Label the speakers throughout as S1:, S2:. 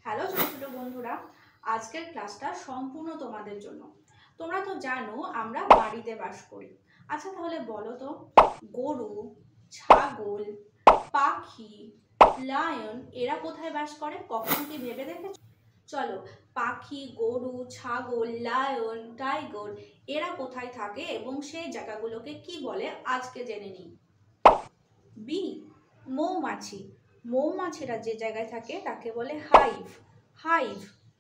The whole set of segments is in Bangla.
S1: হ্যালো ছোট ছোট বন্ধুরা, আজকের ক্লাসটা সম্পূর্ণ তোমাদের জন্য। তোমরা তো জানো আমরা বাড়িতে বাস করি। আচ্ছা তাহলে বলো তো, গরু, ছাগল, পাখি, লায়ন এরা কোথায় বাস করে? কখনো কি ভেবে দেখেছো? চলো, পাখি, গরু, ছাগল, লায়ন, টাইগার এরা কোথায় থাকে এবং সেই জায়গাগুলোকে কি বলে আজকে জেনে নিই। বি, মৌমাছি। মৌমাছিরা যে জায়গায় থাকে তাকে বলে হাইভ। হাইভ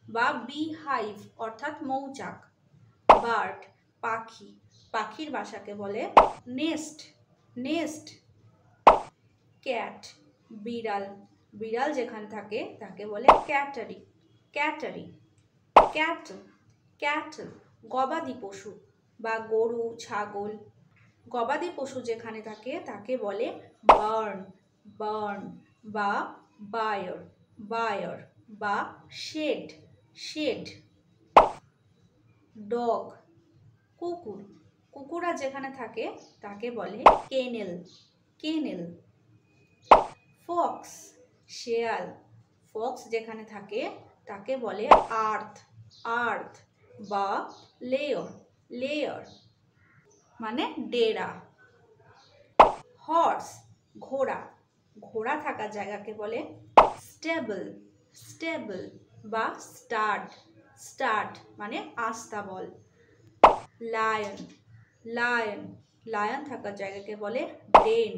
S1: বা বি হাইভ অর্থাৎ মৌচাক। বার্ড, পাখি। পাখির বাসাকে বলে নেস্ট। নেস্ট। ক্যাট, বিড়াল। বিড়াল যেখানে থাকে তাকে বলে ক্যাটারি। ক্যাটারি। ক্যাটল, ক্যাটল গবাদি পশু বা গরু, ছাগল। গবাদি পশু যেখানে থাকে তাকে বলে বার্ন। বার্ন বা বায়র। বায়র বা শেড। শেড। ডগ, কুকুর। কুকুরা যেখানে থাকে তাকে বলে কেনেল। কেনেল। ফক্স, শেয়াল। ফক্স যেখানে থাকে তাকে বলে আর্থ। আর্থ বা লেয়ার। লেয়ার মানে ডেরা। হর্স, ঘোড়া। ঘোড়া থাকার জায়গাকে বলে স্টেবল। স্টেবল বা স্টাড। স্টাড মানে আস্তাবল। লায়ন। লায়ন। লায়ন থাকার জায়গাকে বলে ডেন।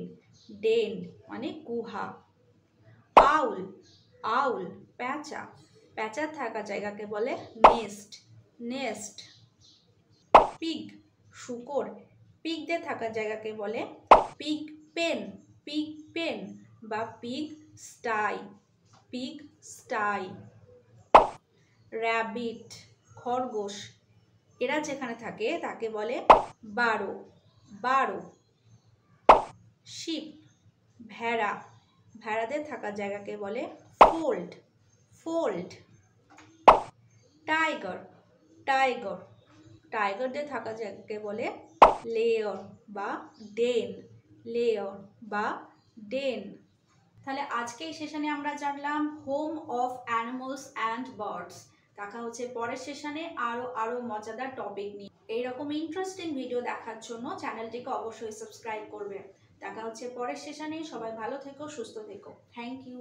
S1: ডেন মানে গুহা। আউল। আউল প্যাঁচা। প্যাঁচা থাকার জায়গাকে বলে নেস্ট। নেস্ট। পিগ, শূকর। পিগদের থাকার জায়গাকে বলে পিগ পেন। পিগ পেন বা পিগ স্টাই। পিগ স্টাই। র্যাবিট, খরগোশ। এরা যেখানে থাকে তাকে বলে বারো। বারো। শিপ, ভেড়া। ভেড়াদের থাকার জায়গাকে বলে ফোল্ড। ফোল্ড। টাইগার। টাইগার। টাইগারদের থাকার জায়গাকে বলে লেয়ার বা ডেন। লেয়ার বা ডেন। তাহলে আজকে এই সেশনে আমরা জানলাম home of animals and birds. দেখা হচ্ছে পরের সেশনে আরো মজাদার টপিক নিয়ে। এইরকম ইন্টারেস্টিং ভিডিও দেখার জন্য চ্যানেলটিকে অবশ্যই সাবস্ক্রাইব করবে। দেখা হচ্ছে পরের সেশনে। সবাই ভালো থেকো, সুস্থ থেকো। Thank you.